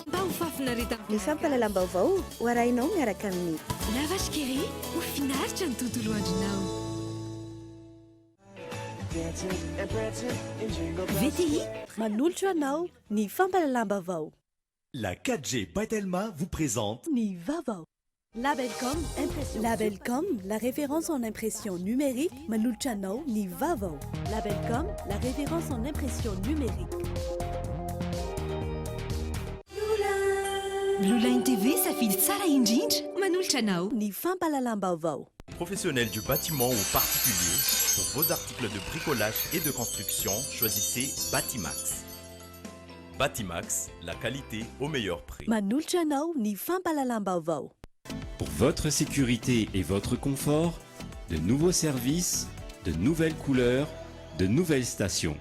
Mba ho fafinarita Ny fampalalam-baovao hoarahinao miaraka amin'ny lavashkeri ho finaritra ny tontolo andronao. VTI manolotra anao ny fampalalam-baovao. La 4G Patelma vous présente Ny vaovao. Labelcom, Labelcom, la référence en impression numérique, manolotra anao ny vaovao. Labelcom, la référence en impression numérique. Lulain TV safidy tsara indrindra manolotra anao Ny fampalalam-baovao. professionnel du bâtiment ou particulier. Pour vos articles de bricolage et de construction, choisissez Batimax. Batimax, la qualité au meilleur prix. Manolotra anao ny fampalalam-baovao. Pour votre sécurité et votre confort, de nouveaux services, de nouvelles couleurs, de nouvelles stations.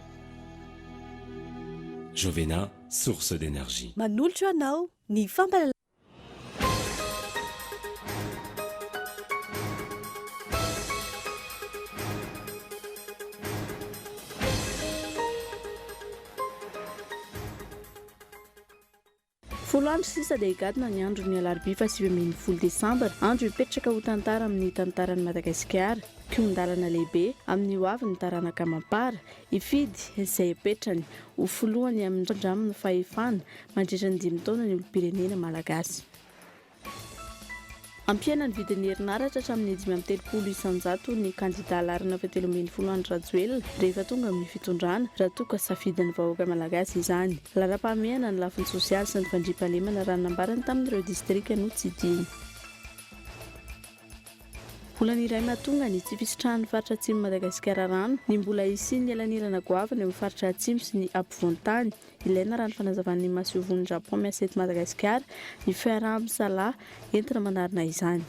Jovena, source d'énergie. Manolotra anao ny fampalalam-baovao. Folo andro sisa dia higadina ny andro ny alarobia fa 20 desambra, andro hipetraka ho tantara amin'ny tantaran'i Madagasikara, kiondalana lehibe amin'ny hoavin'ny taranaka mampara, ifidy izay hipetrany ho folohany amin'ny ndraminy fahefana mandritra ny 5 taona ny olom-pirenena malagasy. Ampiainany vidin'ny herinaratra hatramin'ny 5.300 ny kandida larina 17 andro Rajoelina rehefa tonga amin'ny fitondrana raha toa ka safidin'ny vahoaka malagasy izany. Lara-pahamehana ny lafiny sosialy sy ny fandriam-pahalemana raha nambarany tamin'ireo distrika no tsy dimy. Volana iray mahatonga ny tsy fisitrahan'ny faritra atsimo Madagasikara rano, ny mbola isian'ny elanirana goavana eo amin'ny faritra atsimo sy ny ampovoan-tany. Ilaina raha ny fanazavan'ny maseovon'ny Japon miasa eto Madagasikara ny fiaraha-misalaha entina manarina izany.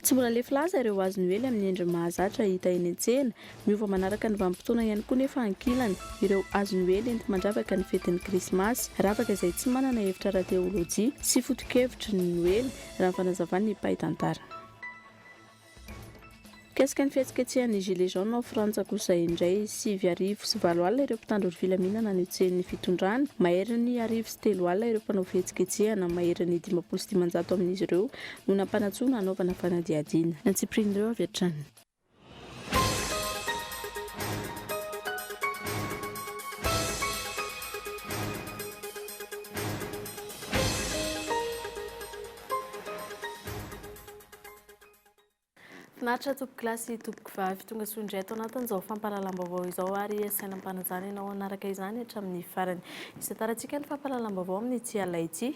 Tsy mbola lefy laza ireo azon'ely amin'ny endriny mahazatra hita eny an-tsena, miova manaraka ny vanim-potoana ihany koa nefa ankilany ireo azon'ely enti mandravaka ny fetin'ny krismasy, ravaka izay tsy manana hevitra ara-teolojia sy foto-kevitry ny noely raha ny fanazavan'ny mpaitantara. Kasika ny fihetsiketsehan'ny Gilets jaunes ao Frantsa kosa indray 7 sy 9 alina ireo mpitandro ny filaminana ny otsehan'ny fitondrana, maheriny 1 sy 3 alina ireo mpanao fihetsiketsehana, maheriny 500 amin'izy ireo no nampanatsoana hanaovana fanadihadiana. Nantsipirin'ireo avy hatrany. Finaritra tompoko kilasy tompoko vavy tonga sondray ato anatin'izao fampalalam-baovao izao ary saina mpanajana ianao anaraka izany hatramin'ny farany. Isatarantsika ny fampalalam-baovao amin'ny tsy alina ity.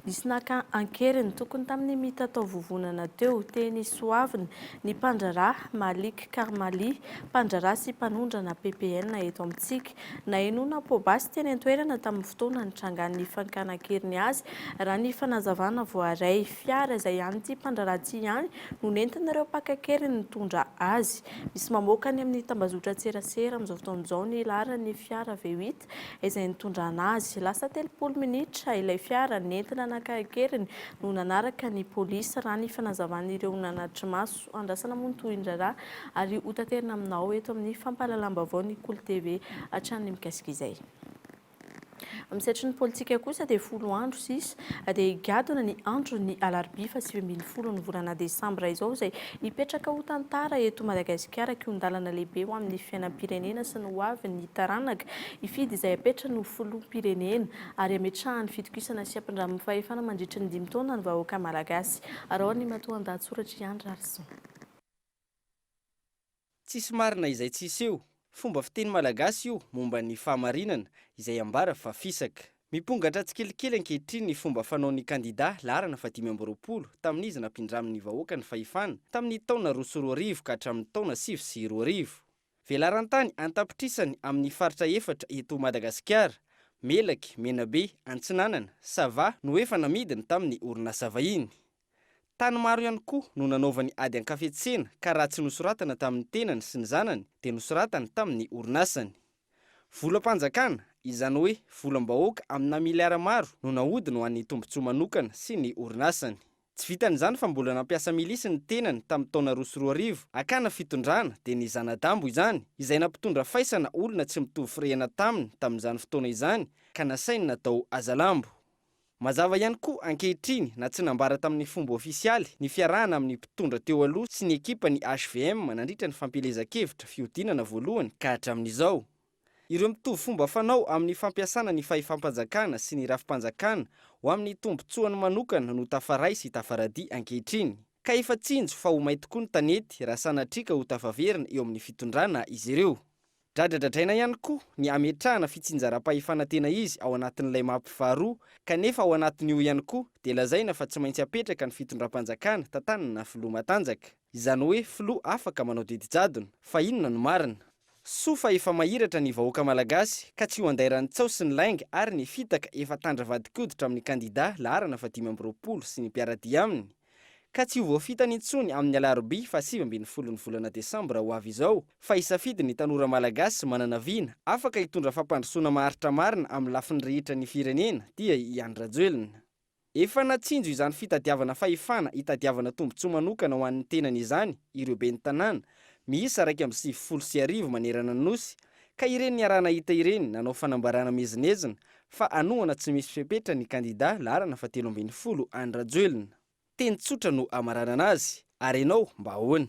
Nisy naka ankeriny tokony tamin'ny mitatao vovonana teo teny soavina ny mpandraraha Malik Karmali, mpandraraha sy mpanondrana PPN eto amintsika. Nahenona pobasy teny an-toerana tamin'ny fotoana nitrangan'ny fankanan-keriny azy raha ny fanazavana voaray fiara izay ihany ty mpandraraha tsy ihany no nentin'ireo mpakakely nitondra azy. Misy mamoaka ny amin'ny tambazotra tserasera amin'izao fotoan'izao ny laran'ny fiara V8 izay nitondrana azy. Lasa 30 minitra ilay fiara nentina nakakeriny no nanaraka ny polisy raha ny fanazavan'ireo nanatry maso. Andrasana moa ny tohin-draharaha ary hotaterina aminao eto amin'ny fampalalam-baovao ny Kolo TV hatrany mikasika izay. Amin'ny sehatry ny politika kosa dia 10 andro sisa dia higadona ny andro ny alarobia fa 20 ny volana desambra izao izay hipetraka ho tantara eto Madagasikara, kiondalana lehibe ho amin'ny fiainam-pirenena sy ny hoavin'ny taranaka, ifidy izay hipetrany ho filoham-pirenena ary hametrahany fitokisana sy ampindramin'ny fahefana mandritra ny 5 taona ny vahoaka malagasy. Arao ny matoan-dahatsoratra Andra Arson. Tsisy marina izay tsisy eo. Fomba fiteny malagasy io momba ny fahamarinana izay ambara fa fisaka. Mipongatra tsikelikely ankehitriny ny fomba fanaon'ny kandida larana fa 2020 tamin'izy nampindramin'ny vahoaka ny fahefana tamin'ny taona 2020 ka hatramin'ny taona 2020. Velarantany antapitrisany amin'ny faritra 4 eto Madagasikara, Melaky, Menabe, Antsinanana, Sava no efa namidiny tamin'ny orinasa vahiny. Tany maro ihany koa no nanaovany ady ankafetsena ka raha tsy nosoratana tamin'ny tenany sy ny zanany dia nosoratany tamin'ny orinasany. Volam-panjakana, izany hoe volam-bahoaka amina miliara maro no nahodiny ho an'ny tombotsoa manokana sy ny orinasany. Tsy vitan'izany fa mbola nampiasa milisy ny tenany tamin'ny taona 2010 akana fitondrana dia ny zanadambo izany izay nampitondra faisana olona tsy mitovy firehana tamin'izany fotoana izany ka nasainy natao azalambo. Mazava ihany koa ankehitriny na tsy nambara tamin'ny fomba ofisialy ny fiarahana amin'ny mpitondra teo aloha sy ny ekipa ny HVM nandritra ny fampielezan-kevitra fihodinana voalohany ka hatramin'izao. Ireo mitovy fomba fanao amin'ny fampiasana ny fahefam-panjakana sy ny rafim-panjakana ho amin'ny tombotsoany manokana no tafaray sy tafarady ankehitriny. Ka efa tsinjo fa ho may tokoa ny tanety raha sanatrika ho tafaverina eo amin'ny fitondrana izy ireo. Dradradradraina ihany koa ny ametrahana fitsinjaram-pahefana tena izy ao anatin'ilay mampifaharoa kanefa ao anatin'io ihany koa dia lazaina fa tsy maintsy apetraka ny fitondram-panjakana tantanana filoha matanjaka. Izany hoe filoha afaka manao didijadona fa inona no marina. Soa fa efa mahiratra ny vahoaka malagasy ka tsy ho andairany tsao sy ny lainga ary ny fitaka efa tandra vadikoditra amin'ny kandida laharana 520 sy ny mpiaradia aminy. Ka tsy ho voafitany intsony amin'ny alarobia fa 17 volana Desambra ho avy izao fa isafidy ny tanora malagasy manana viana afaka hitondra fampandrosoana maharitra marina amin'ny lafiny rehetra ny firenena dia i Andry Rajoelina. Efa natsinjo izany fitadiavana fahefana hitadiavana tombotsoa manokana ho an'ny tenany izany ireo ben'ny tanàna miisa 270 manerana ny nosy ka ireny ny arahana hita ireny nanao fanambarana mezinezina fa anohana tsy misy fepetra ny kandida laharana 17 Andry Rajoelina. Teny tsotra no amarana anazy ary ianao mba ahoana?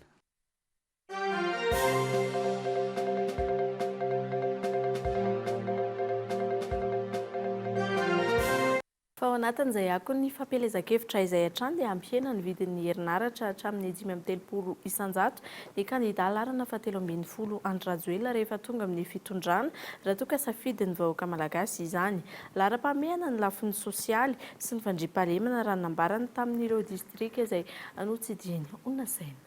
Fa ao anatin'izay ako ny fampielezan-kevitra izay hatrany dia ampihena ny vidin'ny herinaratra hatramin'ny 530 isanjato ny kandida laharana 17 Andry Rajoelina rehefa tonga amin'ny fitondrana raha toa ka safidin'ny vahoaka malagasy izany. Laharam-pahamehana ny lafiny sosialy sy ny fandriampahalemana raha nambarany tamin'ireo distrika izay anotsidihany onasaina.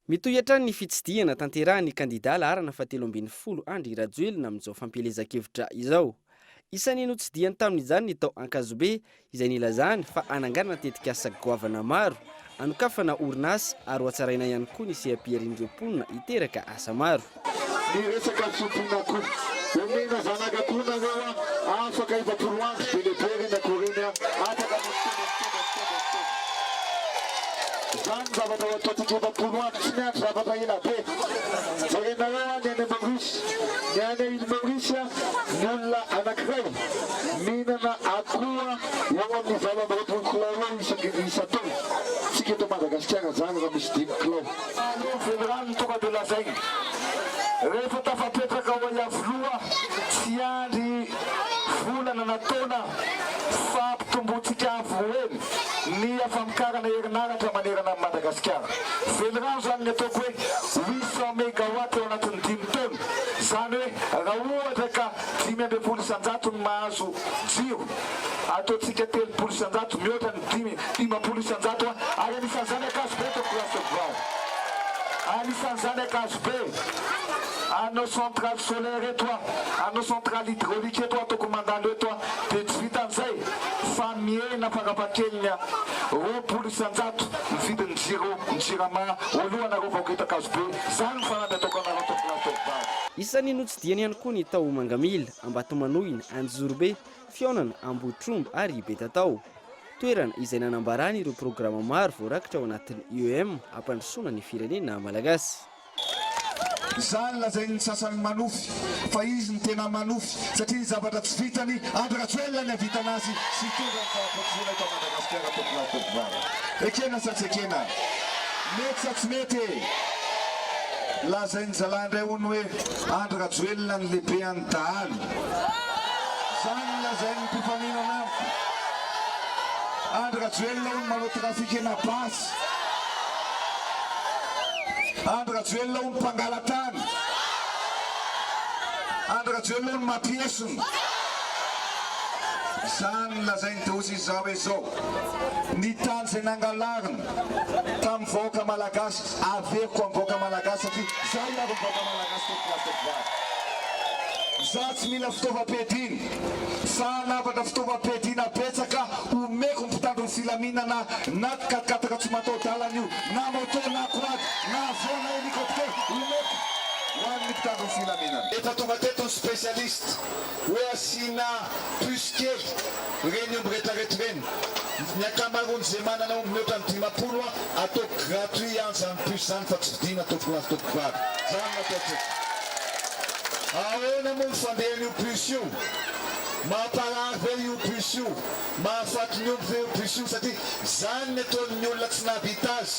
Mitohy hatrany ny fitsidihana tanterahan'ny kandida laharana 17 Andry Rajoelina amin'izao fampielezan-kevitra izao. Isan'ny notsidihany tamin'izany ny tao Ankazobe izay nilazahany fa ananganana tetika asa goavana maro, anokafana orinasa ary hatsaraina ihany koa ny seha-piarin'ireo mponina hiteraka asa maro. Ny resaka fisompina koa, omena zanaka koa nareo afaka ivaporoandro belebery na koreny afaka zany zavatra ho ataontsika ivaporoandro tsy miandry zavatra ela be. Zarenareo ny any Maorisy, ny any Ile-Maorisy ny olona anankiray mihinana akoha eo amin'ny 20 kilao isa-taona. Tsika eto Madagasikara zany raha misy 10 kilao. Federal ny tonga de lazaina. Rehefa tafapetraka ao iavoloha tsy andry volana na taona fampitombotsika avoheny ny afamikarana herinaratra manerana Madagasikara. Federal zany ny ataoko hoe 800 mégawatt eo anatin'ny 5 taona. Zany hoe raha ohatra ka 500 isanjato ny mahazo jiro, ataotsika 30 isanjato mihoatra ny 50 isanjato ary anisan'izany Akazobe to Klasevao. Anisan'izany Akazobe. Anao centrale solaire eto, anao centrale hydraulique eto ataoko mandalo eto dia tsy vitan'izay fa mihena farafahakeliny 20 isanjato ny vidin'ny jiro ny jirama oloana reo vahoaka eto Akazobe. Zany ny fanampy ataoko anareo to Klasevao. Isan'ny notsidihany ihany koa ny tao Mangamila, Ambatomanohina, Anjorobe, Fiaonana, Ambohitromba ary Betatao. Toerana izay nanambarany ireo programa maro voarakitra ao anatin'ny IOM ampandrosoana ny firenena malagasy. Zany lazainy sasany manofy fa izy ny tena manofy satria zavatra tsy vitany Andry Rajoelina ny avita anazy sy tonga ny fahampotsoana eto Madagasikara to Klasevao. Ekena sa tsy ekena? Mety sa tsy mety? Lazainy zalandray hono hoe Andry Rajoelina ny lehibe any dahalo. Zany lazainy mpifaninana amiko. Andry Rajoelina hono manao trafika ena basy. Andry Rajoelina hono mpangalatany. Andry Rajoelina hono mampiesona. Zany lazainy dozy izao hoe zao. Ny tany izay nangalarina tamin'ny vahoaka malagasy aveko amin'ny vahoaka malagasy satria zay avy amin'ny vahoaka malagasy to Klasevao. Za tsy mila fitaovam-piadiana fa navatra fitaovam-piadiana betsaka omeko mpitandro ny filaminana na 4x4 tsy matao-dalana io na moto na quad na avion na hélicoptère omeko ho an'ny mpitandro ny filaminana. Efa tonga teto ny spécialiste hoe asiana puce kely reny omby rehetrarehetra reny ny ankamaroany zay manana omby mihoatra ny 10 ataoko gratuit ihany zany plus zany fa tsy dina ataoko lahy ataoko vary zany nataoko ahoana moa ny fandehan'io plus io mahaparary ve io plus io mahafaty ny omby ve io plus io satria zany ny ataon'ny olona tsy nahavita azy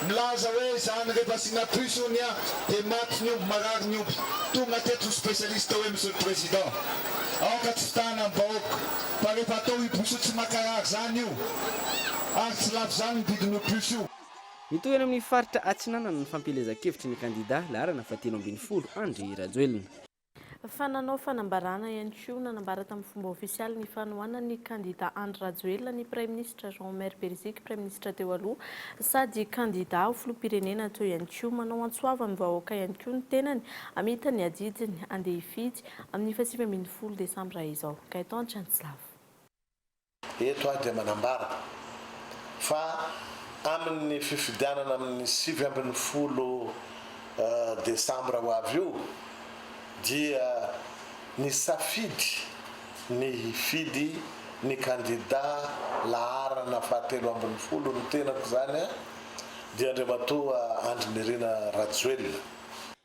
milaza hoe zany rehefa asina plus io nia dia maty ny omby marary ny omby tonga teto spécialiste hoe monsieur le président aoka tsy fitahana amin'ny bahoaka fa rehefa atao io plus io tsy makarary zany io ary tsy lafo zany ny vidin'io plus io mitohana amin'ny faritra atsinanana ny fampelezan-kevitry ny kandida larana fa 10 Andry Rajoelina. Fa nanao fanambarana ihany koa nanambara tamin'ny fomba ofisialy ny fanohana ny kandida Andry Rajoelina ny Prime Ministre Jean-Marie Beriziky Prime Ministre teo aloha sady kandida ho filoham-pirenena teo ihany koa manao antsoava amin'ny vahoaka ihany koa ny tenany amita ny adidiny andeha hifidy amin'ny 20 Desambra izao. Gaëtan Translav. Eto aho dia manambara fa amin'ny fifidianana amin'ny 20 Desambra ho avy io dia ny safidy ny hifidy ny kandida laharana fahatelo ambin'ny folo ny tenako zany dia andriamatoa Andry Nirina Rajoelina.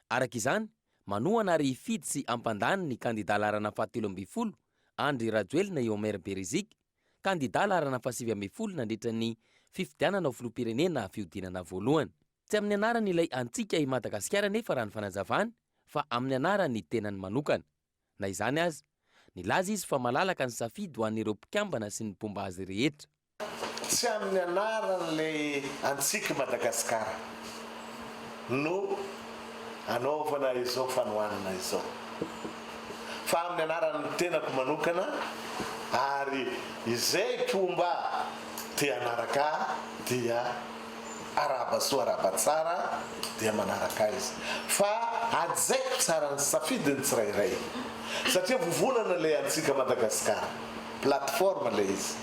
Araka izany manohana ary hifidy sy ampandany ny kandida laharana fahatelo ambin'ny folo Andry Rajoelina eo Maire Beriziky kandida laharana faha 20 nandritra ny fifidianana ho filoham-pirenena fihodinana voalohany. Tsy amin'ny anarany ilay antsika i Madagasikara nefa raha ny fanazavany fa amin'ny anarany tenany manokana. Na izany azy, nilaza izy fa malalaka ny safidy ho an'ireo mpikambana sy ny mpomba azy rehetra. Tsy amin'ny anaran'ilay antsika Madagasikara no anaovana izao fanohanana izao. Fa amin'ny anaran'ny tenako manokana ary izay mpomba te anaraka dia araba soa araba tsara dia manaraka izy fa ajaiko tsara ny safidiny tsirairay satria vovonana le antsika Madagasikara plateforme le izy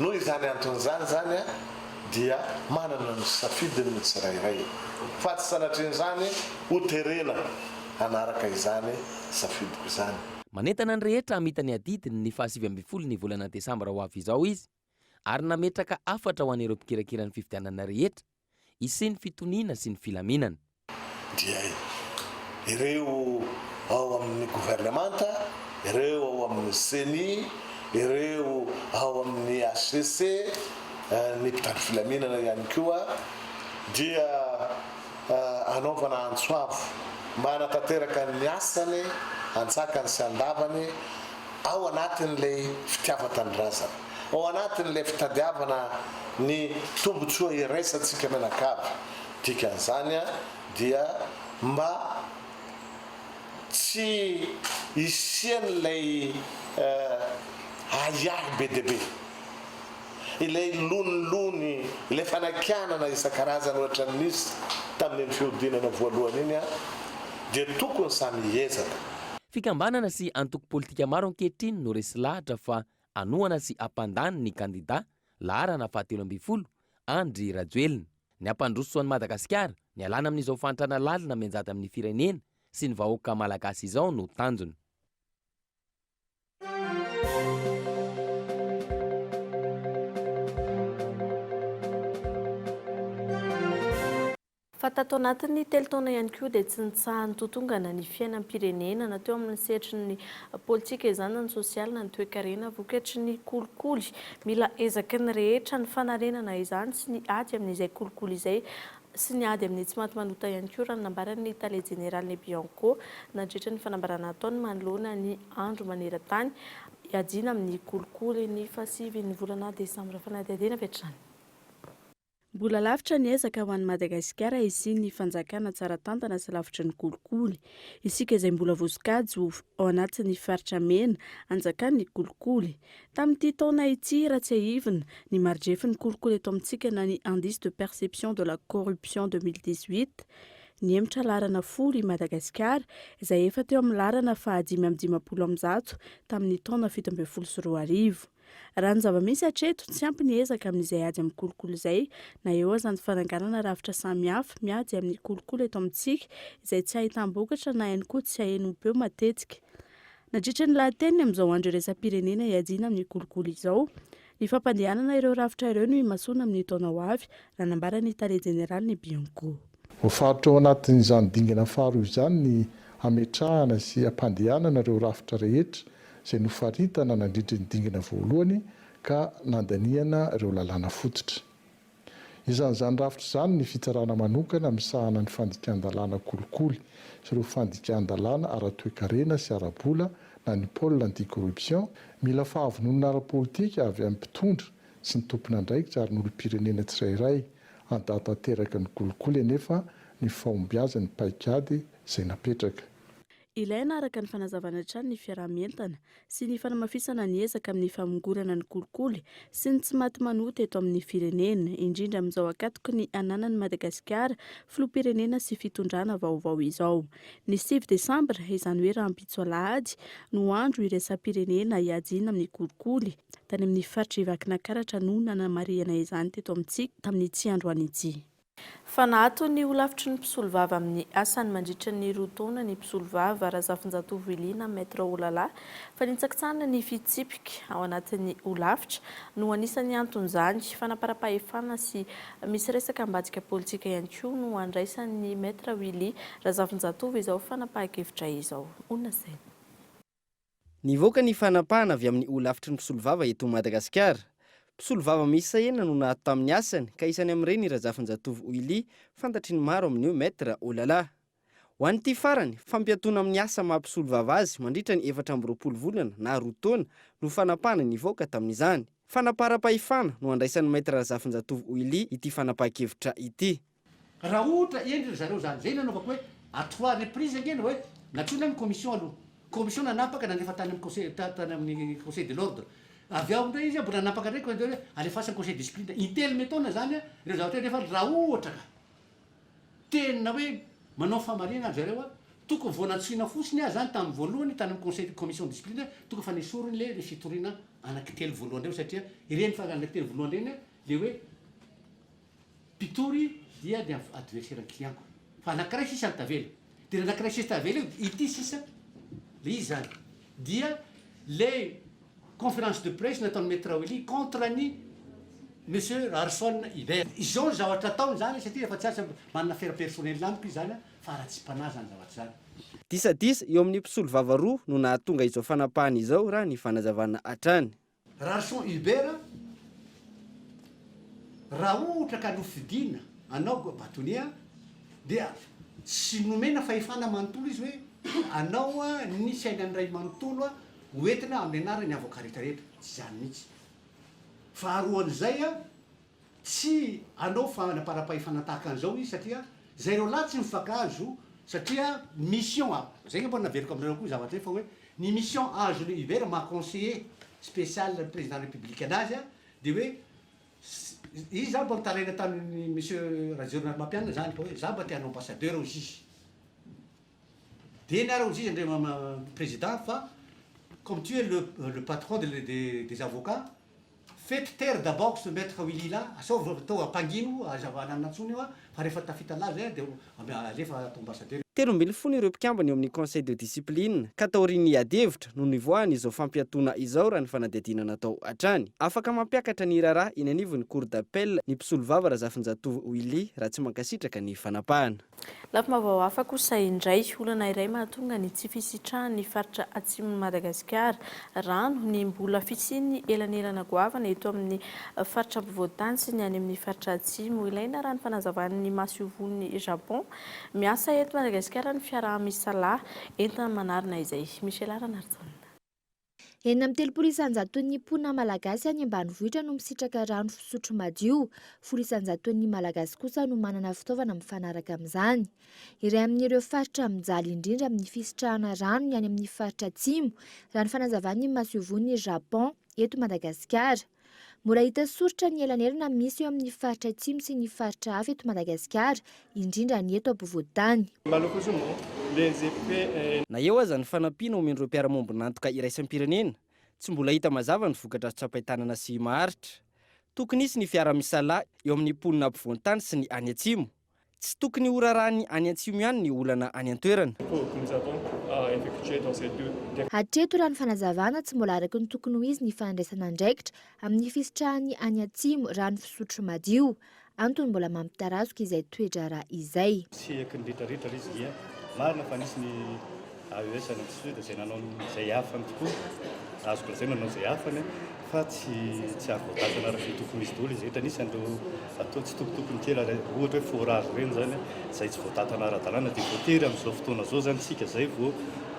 noho izany anton'izany zany dia manana ny safidiny ny tsirairay fa tsy sanatrin'izany ho terena anaraka izany safidiko izany. Manentana ny rehetra amita ny adidiny ny faha 20 ny volana Desambra ho avy izao izy ary nametraka afatra ho an'ireo mpikirakira ny fifidianana rehetra isy ny fitoniana sy ny filaminana. Dia ireo ao amin'ny gouvernemanta, ireo ao amin'ny CENI, ireo ao amin'ny HCC, ny mpitandro filaminana ihany koa dia anaovana antsoavo mba hanatanteraka ny asany antsakany sy andavany ao anatin'ilay fitiavan-tanindrazana, ao anatin'ilay fitadiavana ny tombotsoa iraisantsika menakavy. Dikan'izany dia mba tsy isian'ilay ayahy be dia be, ilay lonilony, ilay fanakianana isan-karazany ohatra nisy tamin'ny fihodinana voalohany iny dia tokony samy hiezaka. Fikambanana sy antoko politika maro ankehitriny no resy lahatra fa anohana sy ampandany ny kandida laharana fahatelo ambin'ny folo Andry Rajoelina. Ny ampandroso an'i Madagasikara ny alana amin'izao fantrana lalina menjata amin'ny firenena sy ny vahoaka malagasy izao no tanjony. Fa tato anatin'ny telo taona ihany koa dia tsy nitsahan'ny totongana ny fiainam-pirenena na teo amin'ny sehatry ny politika izany na ny sosialy na ny toe-karena vokatry ny kolikoly mila ezaky ny rehetra ny fanarenana izany sy ny ady amin'izay kolikoly izay sy ny ady amin'ny tsy maty manota ihany koa raha nambarany Tale General Bianco nandritra ny fanambarana ataony manoloana ny andro maneran-tany iadiana amin'ny kolikoly ny fahasivy volana Desambra fanadihadiana vetrany. Mbola lavitra ny ezaka ho an'i Madagasikara izy ny fanjakana tsara tantana sy lavitra ny kolikoly. Isika izay mbola voasokajy ao anatin'ny faritra mena anjakan'ny kolikoly. Tamin'ity taona ity raha tsy ahivina ny marjefin'ny kolikoly eto amintsika na ny indice de perception de la corruption 2018 ny emitra larana folo i Madagasikara izay efa teo amin'ny larana faha 550 tamin'ny taona 2012. Raha ny zava-misy hatreto tsy ampy ny ezaka amin'izay ady amin'ny kolikoly izay na eo aza ny fananganana rafitra samihafa miady amin'ny kolikoly eto amintsika izay tsy ahitam-bokatra na ihany koa tsy ahenom-peo matetika. Nandritra ny lahateny amin'izao andro iraisam-pirenena iadiana amin'ny kolikoly izao Ny fampandehanana ireo rafitra ireo no imasoana amin'ny taona ho avy, raha nambara ny tare jeneraly ny Bianco. Voafaritra ao anatin'izany dingana faharoa izany ny ametrahana sy ampandehanana ireo rafitra rehetra izay nofaritana nandrindry ny dingana voalohany ka nandaniana ireo lalàna fototra. Izany rafitra izany ny fitsarana manokana misahana ny fandikan-dalàna kolikoly sy ireo fandikan-dalàna ara-toekarena sy ara-bola na ny pôle anti-corruption, mila fahavononana ara-politika avy amin'ny mpitondra sy ny tompona andraikitra ary n'olom-pirenena tsirairay andata teraka ny kolikoly anefa ny fahombiazan'ny paikady izay napetraka. Ilaina araka ny fanazavana trano ny fiarah-mientana sy ny fanamafisana ny ezaka amin'ny famongorana ny kolikoly sy ny tsy maty manoto eto amin'ny firenena, indrindra amin'izao akatoky ny ananan'ny Madagasikara filoham-pirenena sy fitondrana vaovao izao. Ny 7 Desambra, izany hoe raha ampitso alahady, no andro iraisam-pirenena hiajina amin'ny kolikoly tany amin'ny faritra Ivakinankaratra no nanamariana izany teto amintsika tamin'ny tsy andro an'ity. Fanato ny holavitry ny mpisolo vava amin'ny asany mandritra ny roa taona ny mpisolo vava Razafindratovo Wilina Maître Olala fa nitsakitsana ny fitsipika ao anatin'ny holavitra no anisan'ny anton'izany fanaparam-pahefana sy misy resaka ambadika politika ihany koa no andraisan'ny Maître Willy Razafindratovo izao fanapahan-kevitra izao. Onasay. Nivoaka ny fanapahana avy amin'ny holavitry ny mpisolo vava eto Madagasikara. Mpisolo vava miisa enina no nahato tamin'ny asany ka isany amin'ireny Razafindratovo Willy fantatry ny maro amin'io Maître Olala. Ho an'ity farany, fampiatoana amin'ny asa maha-mpisolo vava azy mandritra ny 420 volana na 2 taona no fanapahana nivoaka tamin'izany. Fanaparam-pahefana no andraisan'ny Maître Razafindratovo Willy ity fanapahan-kevitra ity. Raha ohatra endry zareo zany, zay nanaovako hoe à 3 reprises angeny hoe natrona amin'ny commission aloha. Commission nanapaka nanefa tany amin'ny conseil de l'ordre. Avy ao ndray izy mbola napaka ndraiky hoe alefasany conseil de discipline intelo metaona zany ireo zavatra nefa raha ohatra ka tena hoe manao famarina zareo tokony voanatsoina fotsiny zany tamin'ny voalohany tany amin'ny conseil commission de discipline tokony fa nesorony le fitoriana anankitelo voalohany reo satria ireny fa anankitelo voalohany reny le hoe pitory dia de adversaire clientko fa anankiray sisa ny tavela dia anankiray sisa tavela ity sisa le izy zany dia le conférence de presse nataon'ny Maître Willy contre ny monsieur Arson Hubert. Izao ny zavatra ataony zany satria efa tsy asa manana affaire personnel amiko izy zany fa raha tsy mpanahy zany zavatra zany. Disadisa eo amin'ny mpisolo vava roa no nahatonga izao fanapahana izao raha ny fanazavana hatrany. Arson Hubert raha ohatra ka nofidina anao batonia dia tsy nomena fahefana manontolo izy hoe anao nisy ainany ray manontolo hoentina amin'ny anarany avoka rehetrarehetra tsy zany mihitsy. Faharoan'izay tsy anao fanaparam-pahefana tahaka an'izao izy satria zay reo lahy tsy mifakazo satria mission zay mbola naveriko aminareo koa zavatra fa hoe ny mission azony Hubert ma-conseiller spécial président république anazy dia hoe izy zany mbola taraina tamin'ny monsieur Rajoelina Mampianina zany fa hoe za mba tianao ambassadeur aux juges dia niara aux juges ndray président fa comme tu es le patron des avocats, faites taire d'abord ce Maître Willy là, sauf toi pangino, azavana natsony fa rehefa tafita lazy dia alefa ambassadeur. 13 ireo mpikambana eo amin'ny conseil de discipline ka taoriany adevitra no nivoahany izao fampiatoana izao raha ny fanadihadiana natao hatrany. Afaka mampiakatra ny raharaha iny anivon'ny cour d'appel ny mpisolo vava Razafindratovo Willy raha tsy mankasitraka ny fanapahana. Lafa-mavao hafa kosa indray olana iray mahatonga ny tsy fisitrahany ny faritra atsimon'ny Madagasikara rano ny mbola fisiny elanelana goavana eto amin'ny faritra ampovoantany sy ny any amin'ny faritra atsimo. Ilaina raha ny fanazavany masiovon'ny Japon miasa eto Madagasikara ny fiaraha-misalahy entina manarina izay. Michel Aranartsona. Enina amin'ny 30 isanjaton'ny mponina malagasy any ambanivohitra no misitraka rano fisotro madio. 10 isanjaton'ny malagasy kosa no manana fitaovana mifanaraka amin'izany. Iray amin'ireo faritra mijaly indrindra amin'ny fisitrahana rano ny any amin'ny faritra atsimo raha ny fanazavany masiovon'ny Japon eto Madagasikara. Mora hita soritra ny elanelana misy eo amin'ny faritra atsimo sy ny faritra hafa eto Madagasikara, indrindra ny eto ampovoantany. Na eo aza ny fanampiana omen'ireo mpiara-momby nantoka iraisam-pirenena, tsy mbola hita mazava ny vokatra tsapahitanana sy maharitra. Tokony isy ny fiara-misalahy eo amin'ny mponina ampovoantany sy ny any atsimo. Tsy tokony horarahany any atsimo ihany ny olana any an-toerana. hatreto raha ny fanazavana tsy mbola araky ny tokony ho izy ny fandraisana andraikitra amin'ny fisitrahany any atsimo raha ny fisotro madio antony mbola mampitarazoka izay toedrara izay tsy eky ny rehetrarehetra izy ia marina fa nisy ny AES any sud izay nanao izay afany tokoa azoko lazay nanao izay afany fa tsy ary voatatana raha tokony misy daholo izy rehetra nisy andreo atao tsy tokotokony kely ohatra hoe forage reny zany izay tsy voatatana ara-dalàna dia voatery amin'izao fotoana zao zany tsika zay vao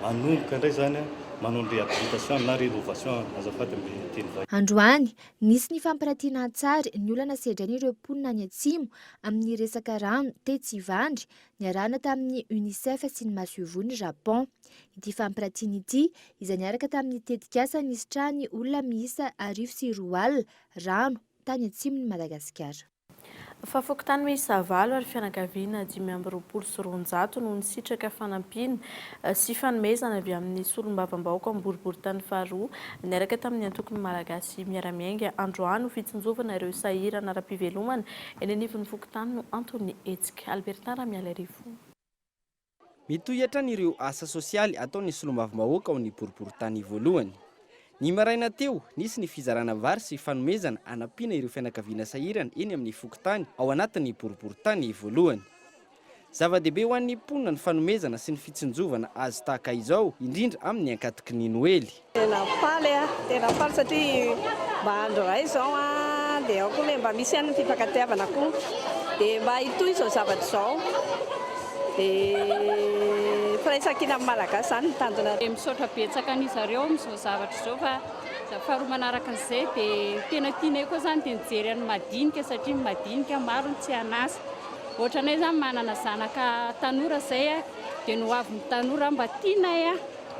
manomboka indray zany manao ny réhabilitation na rénovation azafady amin'ny teny vahiny. Androany nisy ny fampirantiana tsara ny olana sedrain'ireo mponina any atsimo amin'ny resaka rano tetsy ivandry niarahana tamin'ny UNICEF sy ny masivony Japon. Ity fampirantiana ity izay niaraka tamin'ny tetikasa nisy trany olona miisa 104 rano tany atsimony Madagasikara. Fafokotany miisa 9 ary fianakaviana 520 no nisitraka fanampiana sy fanomezana avy amin'ny solombavam-bahoaka amin'ny boriboritany faharoa niaraka tamin'ny antoko malagasy miaramiainga androany ho fitsinjovana ireo sahirana ara-pivelomana eny anivon'ny fokotany no antony hetsika. Albertara Mialarivo. Mitohatra ireo asa sosialy ataon'ny solombavam-bahoaka ao amin'ny boriboritany voalohany. Ny maraina teo nisy ny fizarana vary sy fanomezana anampiana ireo fianakaviana sahirana eny amin'ny fokotany ao anatin'ny boriboritany voalohany. Zava-dehibe ho an'ny mponina ny fanomezana sy ny fitsinjovana azy tahaka izao indrindra amin'ny ankatoky ny Noely. Tena faly satria mba andro ray izao dia ao koa mba misy ihany ny fifankatiavana koa dia mba hitohy izao zavatra izao dia firaisan-kina amin'ny malagasy zany ny tanjona. Misaotra betsaka an'izareo amin'izao zavatra izao fa faharoa manaraka an'izay dia tena tianay koa zany dia nijery any madinika satria madinika maro ny tsy anasa. Ohatranay zany manana zanaka tanora zay dia no avy ny tanora mba tianay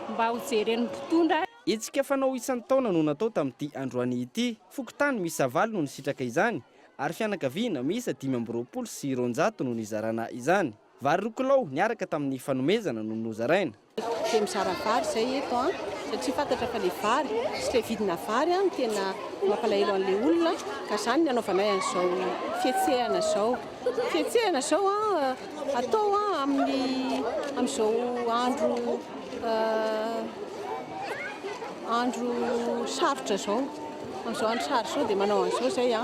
mba ho jereny mpitondra. Hetsika fanao isan'ny taona no natao tamin'ity androany ity. Fokotany miisa 9 no nisitraka izany ary fianakaviana miisa 520 sy 200 no nizarana izany. Vary rokolao niaraka tamin'ny fanomezana no nozaraina. Dia mizara vary zay eto satria fantatra fa ilay vary sy ilay vidina vary no tena mampalahelo an'ilay olona ka izany ny anaovanay an'izao fietsehana izao. Fietsehana izao atao amin'izao andro sarotra izao. Amin'izao andro sarotra izao dia manao an'izao zay ka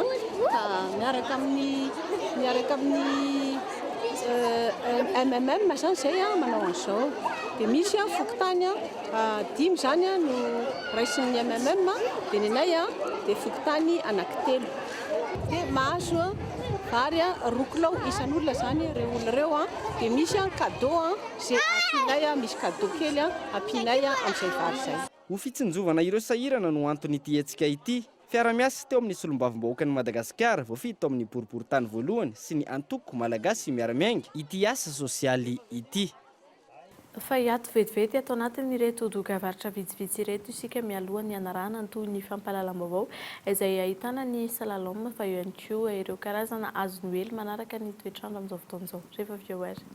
miaraka amin'ny MMM zany zay manao an'izao. Dia misy fokotany 5 zany no raisin'ny MMM dia ny anay dia fokotany anankitelo. Dia mahazo vary rokolao isan'olona zany ireo olona ireo dia misy cadeau zay ampianay misy cadeau kely ampianay amin'izay vary zay. Ho fitsinjovana ireo sahirana no antony ity hetsika ity. Fiara-miasa teo amin'ny solombavam-bahoakan'i Madagasikara voafito tao amin'ny boriboritany voalohany sy ny antoko malagasy miara-miainga ity asa sosialy ity. Fa hiato vetivety atao anatin'ireto dokavaratra vitsivitsy ireto isika mialoha ny anarana toy ny fampahalalam-baovao izay ahitana ny slalom fa eo ihany koa ireo karazana hazo noely manaraka ny toetrandro amin'izao fotoan'izao. Rehefa avy eo ary.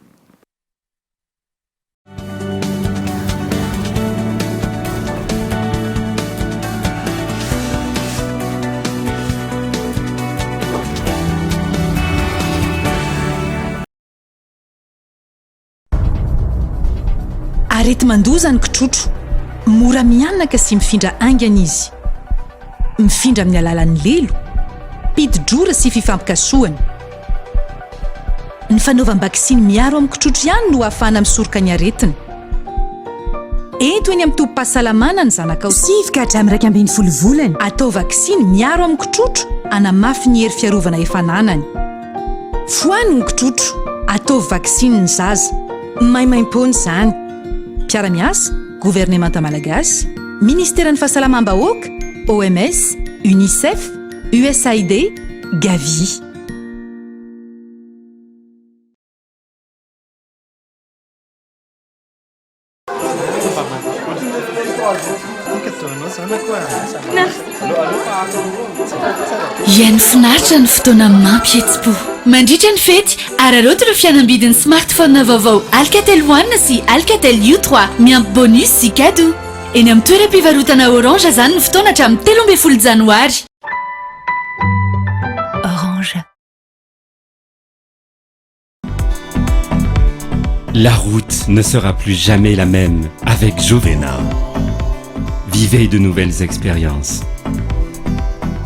Arety mandoza ny kitrotro, mora mianaka sy mifindra aingana izy. Mifindra amin'ny alalan'ny lelo, pidi-drora sy fifampikasoana. Ny fanaovam-bakisiny miaro amin'ny kitrotro ihany no ahafahana misoroka ny aretina. Eto eny amin'ny tobim-pahasalamana ny zanakao sivika hatramin'ny 12 volana. Atao vakisiny miaro amin'ny kitrotro, hanamafy ny hery fiarovana efa nanany. Foany ny kitrotro, atao vakisiny ny zaza. Maimaim-pony izany. Piara-miasa, Gouvernemanta Malagasy, Ministeran'ny Fahasalamam-bahoaka, OMS, UNICEF, USAID, Gavi. Iainy finaritra ny fotoana mampihetsi-po. Mandritra ny fety, araroto ireo fianambidin'ny smartphone vaovao Alcatel One sy Alcatel U3 miampy bonus sy cadeau. Eny amin'ny toeram-pivarotana Orange zany ny fotoana hatramin'ny 13 janoary. Orange. La route ne sera plus jamais la même avec Jovena. Vivez de nouvelles expériences.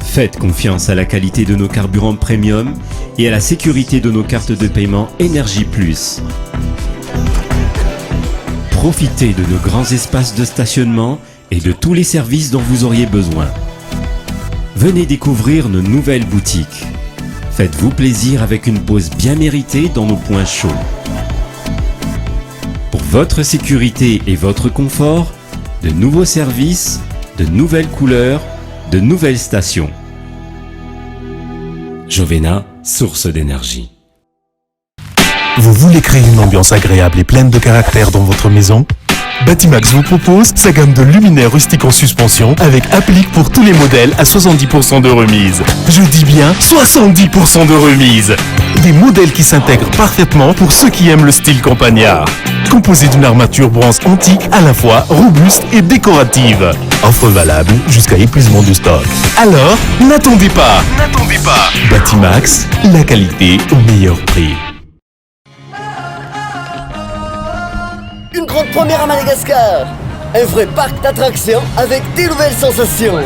Faites confiance à la qualité de nos carburants premium et à la sécurité de nos cartes de paiement Énergie Plus. Profitez de nos grands espaces de stationnement et de tous les services dont vous auriez besoin. Venez découvrir nos nouvelles boutiques. Faites-vous plaisir avec une pause bien méritée dans nos points chauds. Pour votre sécurité et votre confort, de nouveaux services, de nouvelles couleurs, de nouvelles stations. Jovena, source d'énergie. Vous voulez créer une ambiance agréable et pleine de caractère dans votre maison? Batimax vous propose sa gamme de luminaires rustiques en suspension avec applique pour tous les modèles à 70% de remise. Je dis bien 70% de remise. Des modèles qui s'intègrent parfaitement pour ceux qui aiment le style campagnard. Composé d'une armature bronze antique à la fois robuste et décorative. Offre valable jusqu'à épuisement de stock. Alors, n'attendez pas. Batimax, la qualité au meilleur prix. Une grande première à Madagascar. Un vrai parc d'attractions avec des nouvelles sensations.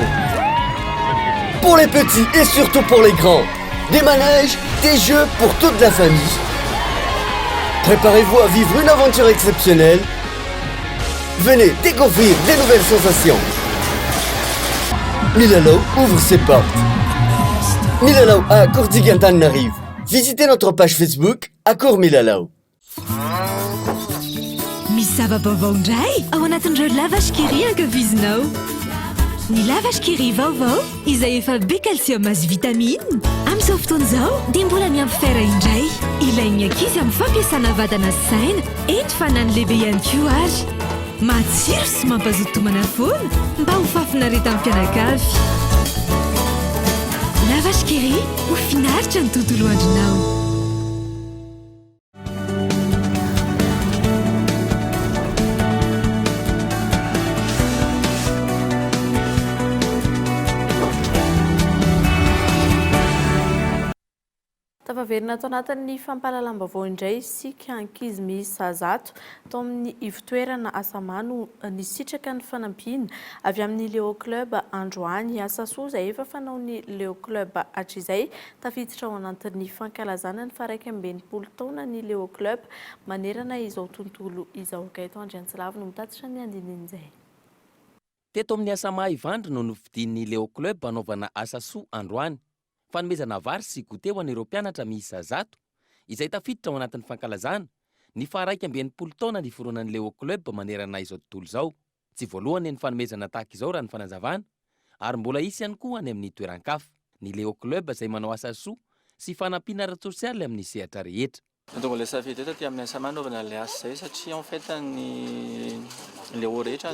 Pour les petits et surtout pour les grands. Des manèges, des jeux pour toute la famille. Préparez-vous à vivre une aventure exceptionnelle. Venez découvrir des nouvelles sensations. Milalao ouvre ses portes. Milalao à Courtigantan arrive. Visitez notre page Facebook Accor Milalao. Misy zava-baovao indray ao anatin'ireo lavashkiri ankafizinao. Ny lavashkiri vaovao izay efa be calcium azy vitamine amin'izao fotoana izao dia mbola miampy fera indray. Ilain'ny ankizy amin'ny fampiasana vadana sy saina eny fa na ny lehibe ihany koa ary. Matsiro sy mampazoto tomana foana mba ho fafinareta amin'ny mpianakavy. Lavashkiri ho finaritra ny tontolo andronao. Tafaverina ato anatin'ny fampahalalam-baovao indray isika ankizy miisa 100 tao amin'ny ivotoerana Asamano nisitraka ny fanampiana avy amin'ny Leo Club Androany Asasoa izay efa fanaon'ny Leo Club hatrizay tafiditra ao anatin'ny fankalazana ny faraiky amby 20 taona ny Leo Club manerana izao tontolo izao Gaëtan Andriantsilavy no mitatitra ny andinin'izay. Teto amin'ny Asama Ivandry no novidin'ny Leo Club anaovana Asasoa Androany. Fanomezana vary sy goûté ho an'ireo mpianatra miisa 100 izay tafiditra ao anatin'ny fankalazana ny faraiky amby 20 taona ny foronan'ny Leo Club manerana izao tontolo izao. Tsy voalohany ny fanomezana tahaka izao raha ny fanazavana ary mbola isy ihany koa any amin'ny toeran-kafa. Ny Leo Club izay manao asa soa sy fanampiana ara-tsosialy amin'ny sehatra rehetra. Donc le safidy eto amin'ny Asama naovana le asa zay satria en fait ny Leo rehetra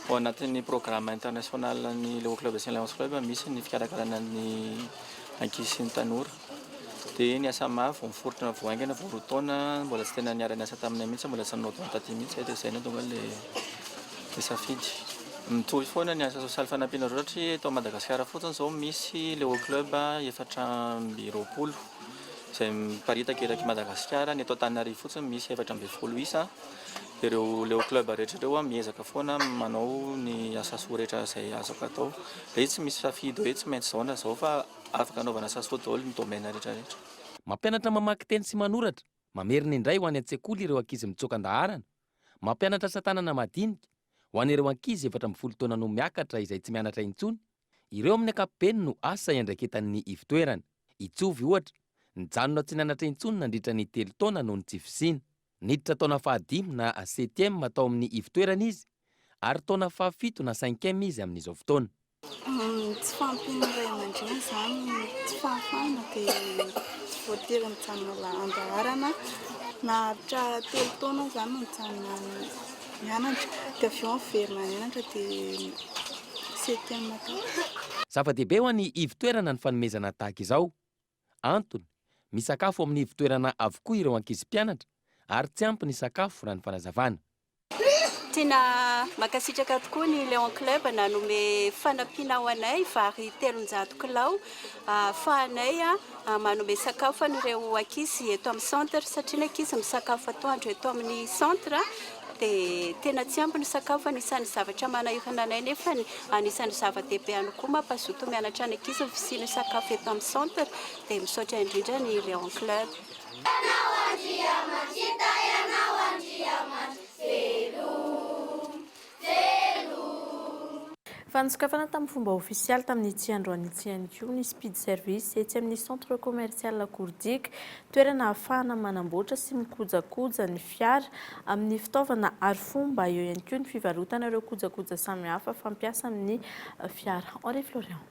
ao anatin'ny programme international ny Leo Club sy Lions Club misy ny fikarakarana ny ankizy sy ny tanora. Dia ny Asama vao miforitra voaingana vao roa taona mbola tsy tena niara niasa taminay mihitsy mbola tsy nanao taty mihitsy dia izay donga le safidy. Mitovy foana ny asa sosialy fanampiana roatry eto Madagasikara fotsiny zao misy Leo Club 420 izay miparitaka eraky Madagasikara ny eto Antananarivo fotsiny misy 420 isa. Ireo Leo Club rehetra ireo miezaka foana manao ny asa soa rehetra izay azoko atao. Dia tsy misy safidy hoe tsy maintsy zao na zao fa afaka anaovana asa soa daholo ny domaine rehetra rehetra. Mampianatra mamaky teny sy manoratra, mamerina indray ho any an-tsekoly ireo ankizy mitsokan-daharana, mampianatra asa tanana madinika ho an'ireo ankizy 17 taona no miakatra izay tsy mianatra intsony. Ireo amin'ny ankapobeny no asa iandraiketan'ny ivotoerana. Itsovy ohatra, nijanona tsy nianatra intsony nandritra ny 3 taona noho ny tsy fisiana. Niditra taona 5 na 7 atao amin'ny ivotoerana izy ary taona 7 na 5 izy amin'izao fotoana. Tsy fampina ray aman-dreny izany tsy fahafana dia tsy voatery mijanona andaharana na haritra 3 taona izany mijanona mianatra dia avy eo miverina mianatra dia 7 atao. Zava-dehibe ho an'ny ivotoerana ny fanomezana tahaka izao. Antony, misakafo amin'ny ivotoerana avokoa ireo ankizy mpianatra ary tsy ampy ny sakafo raha ny fanazavana. tena makasitraka tokoa ny Léon Club nanome fanampiana ho anay vary 300 kilao ahafahanay manome sakafo an'ireo ankizy eto amin'ny centre satria ny ankizy misakafo atoandro eto amin'ny centre dia tena tsy ampy ny sakafo anisan'ny zavatra manahirana anay nefa anisan'ny zava-dehibe ihany koa mampazoto mianatra ny ankizy ny fisiany sakafo eto amin'ny centre dia misaotra indrindra ny Léon Club. Fanosokafana tamin'ny fomba ofisialy tamin'ny ity androany ity ihany koa ny speed service etsy amin'ny centre commercial Kourdika, toerana ahafahana manamboatra sy mikojakoja ny fiara amin'ny fitaovana arifomba, eo ihany koa ny fivarotana ireo kojakoja samihafa fampiasa amin'ny fiara. Henri Florian.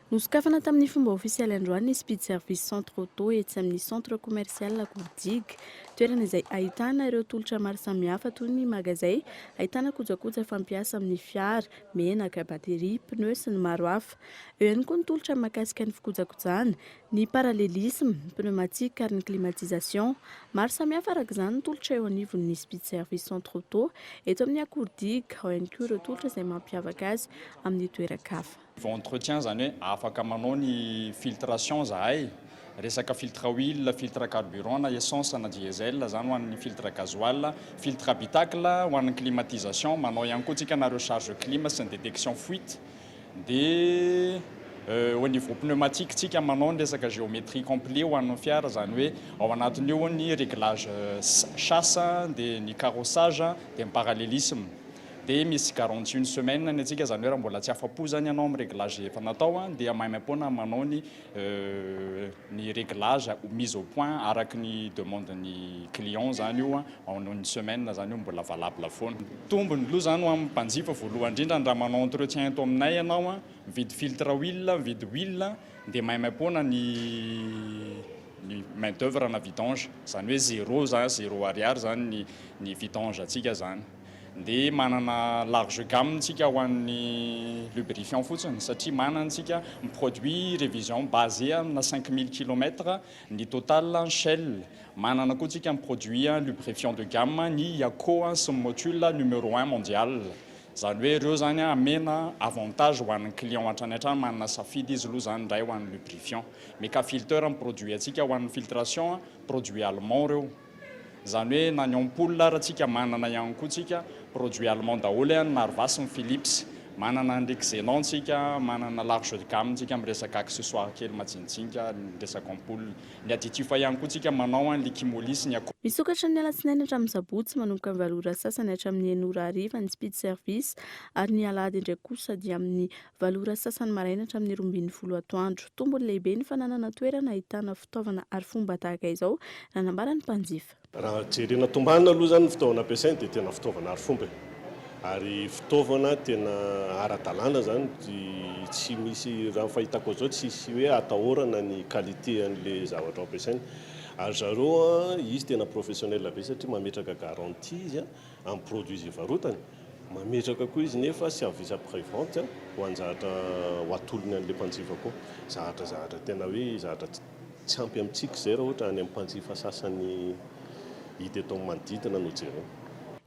Nosokafana tamin'ny fomba ofisialy androany ny speed service centre auto etsy amin'ny centre commercial Kourdika, toerana izay ahitana ireo tolotra maro samihafa toy ny magazay, ahitana kojakoja fampiasa amin'ny fiara, menaka, batery, pneu sy ny maro hafa. Eo ihany koa ny tolotra mahakasika ny fikojakojana, ny parallélisme, pneumatique ary ny climatisation. Maro samihafa araka izany ny tolotra eo anivon'ny speed service centre auto eto amin'ny Kourdika, ao ihany koa ireo tolotra izay mampiavaka azy amin'ny toeran-kafa. Entretien zany hoe afaka manao ny filtration zahay, resaka filtre huile, filtre carburant na essence na diesel zany ho an'ny filtre gasoil, filtre habitacle ho an'ny climatisation, manao ihany koa tsika na recharge clim sy ny détection fuite. Dia au niveau pneumatique tsika manao ny resaka géométrie complet ho an'ny fiara, zany hoe ao anatiny eo ny réglage chasse, dia ny carrossage, dia ny parallélisme. Dia misy garantie une semaine ny atsika, zany hoe raha mbola tsy afa-po zany ianao amin'ny réglage efa natao dia maimam-poana manao ny réglage mise au point araky ny demande ny client zany io en une semaine zany io mbola valable foana. Tombony aloha zany ho amin'ny mpanjifa voalohany indrindra raha manao entretien eto aminay ianao mividy filtre huile, mividy huile, dia maimam-poana ny main d'œuvre na vidange, zany hoe zéro ariary zany ny vidange atsika zany. Dia manana large gamme tsika ho an'ny lubrifiant fotsiny satria manantsika produit révision basé na 5000 km, ny total Shell. Manana koa tsika produit lubrifiant de gamme ny Yako sy Motul numéro 1 mondial. Zany hoe ireo zany amena avantage ho an'ny client hatrany hatrany, manana safidy izy aloha zany ndray ho an'ny lubrifiant. Mais ka filteur ny produit atsika ho an'ny filtration produit allemand reo. Zany hoe na ny ampoule raha tsika manana ihany koa tsika produit allemand daholo, ny Narvas, ny Philips, manana ndraiky Xenon tsika, manana large de gamme tsika amin'ny resaka accessoire kely majinijinika, ny resaka ampoule. Ny additif ihany koa tsika manao ny Likimolis ny Yako. Misokatra ny alatsinainy hatramin'ny sabotsy manomboka amin'ny valora sasany hatramin'ny 9:00 ny speed service ary ny alahady ndraiky kosa dia amin'ny valora sasany maraina hatramin'ny 12:00 atoandro. Tombony lehibe ny fananana toerana ahitana fitaovana arifomba tahaka izao, nanambarany mpanjifa. Raha jerena tombanina aloha zany ny fitaovana ampiasainy dia tena fitaovana arifomba, ary fitaovana tena ara-dalàna zany, tsy misy raha fahitako zao tsy hoe atahorana ny qualité an'le zavatra ampiasainy. Ary zareo izy tena professionnel be satria mametraka garantie izy amin'ny produit izy varotany, mametraka koa izy nefa service après vente ho anjahatra ho atolony an'le mpanjifa koa. Zahatra tena hoe zahatra tsy ampy amintsika zay raha ohatra any amin'ny mpanjifa sasany hita eto manodidina no jereo.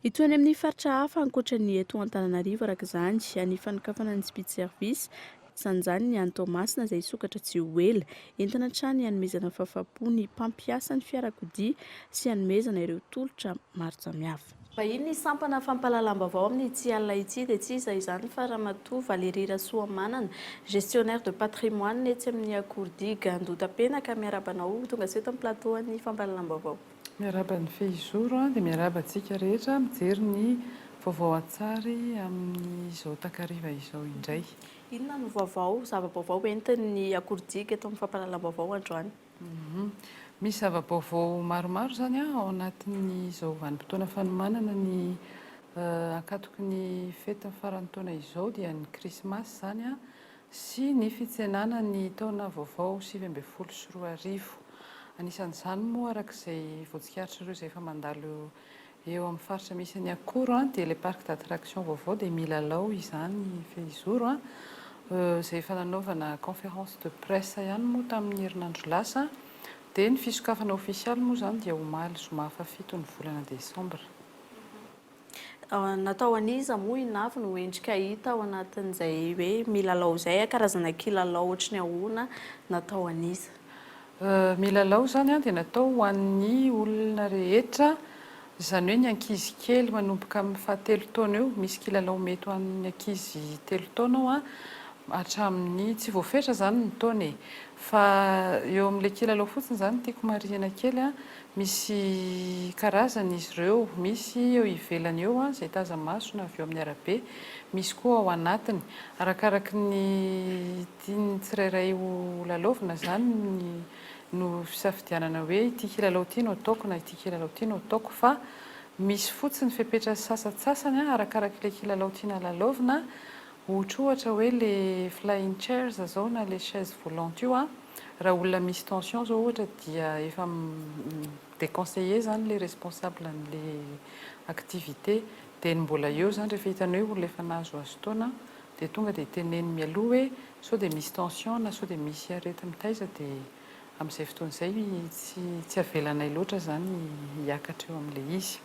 Itoany amin'ny faritra hafa ankoatra ny eto Antananarivo araka izany any fanokafana ny speed service sanjany ny any Tomasina izay sokatra tsy ho ela, entina trany hanomezana fahafa-po ny mpampiasa ny fiarakodia sy hanomezana ireo tolotra maro samihafa. Vahiny ny sampana fampahalalam-baovao amin'ity alina ity dia tsy iza izany fa Ramatoa Valérie Rasoamanana, gestionnaire de patrimoine etsy amin'ny Kourdika, Andotapenaka, miarabanao tonga seto amin'ny plateau ny fampahalalam-baovao. Miaraba ny fehizoro dia miaraba antsika rehetra mijery ny vaovao atsary amin'izao takariva izao indray. Inona no vaovao, zava-baovao entin'ny Kourdika eto amin'ny fampahalalam-baovao androany? Misy zava-baovao maromaro zany ao anatin'izao vanim-potoana fanomanana ny akatoky ny fety faran'ny taona izao dia ny krismasy zany sy ny fitsenana ny taona vaovao 2024. Anisan'izany moa arak'izay voatsikaritra ireo izay efa mandalo eo amin'ny faritra misy ny Akoro dia le parc d'attraction vaovao dia milalao izany ny fehizoro izay efa nanaovana conférence de presse ihany moa tamin'ny herinandro lasa dia ny fisokafana ofisialy moa zany dia omaly zoma fafito ny volana desambra. Natao aniza moa inavy no endrika hita ao anatin'izay hoe milalao izay karazana kilalao ohatry ny ahoana natao aniza. Milalao zany dia natao ho an'ny olona rehetra, izany hoe ny ankizy kely manomboka amin'ny 7 taona eo, misy kilalao mety ho an'ny ankizy 3 taona ao hatramin'ny tsy voafetra zany ny taona e. Fa eo amin'ilay kilalao fotsiny zany tiako marihana kely misy karazany izy ireo, misy eo ivelany eo izay taza-maso na avy eo amin'ny arabe, misy koa ao anatiny, arakaraky ny tiany tsirairay ho lalaovina zany no fisafidianana hoe ity kilalao ity no ataoko na ity kilalao ity no ataoko, fa misy fotsiny fepetra sasatsasany arakaraky ilay kilalao tiana lalaovina. Ohatra hoe le flying chairs zao na le chaise volante io raha olona misy tension zao ohatra dia efa déconseillé zany le responsable n'le activité dia mbola eo zany rehefa hitany hoe olona efa nahazoazo taona dia tonga dia teneny mialoha hoe sao dia misy tension na sao dia misy arety mitaiza dia amin'izay fotoan'izay tsy avelanay loatra zany hiakatra eo amin'ilay izy.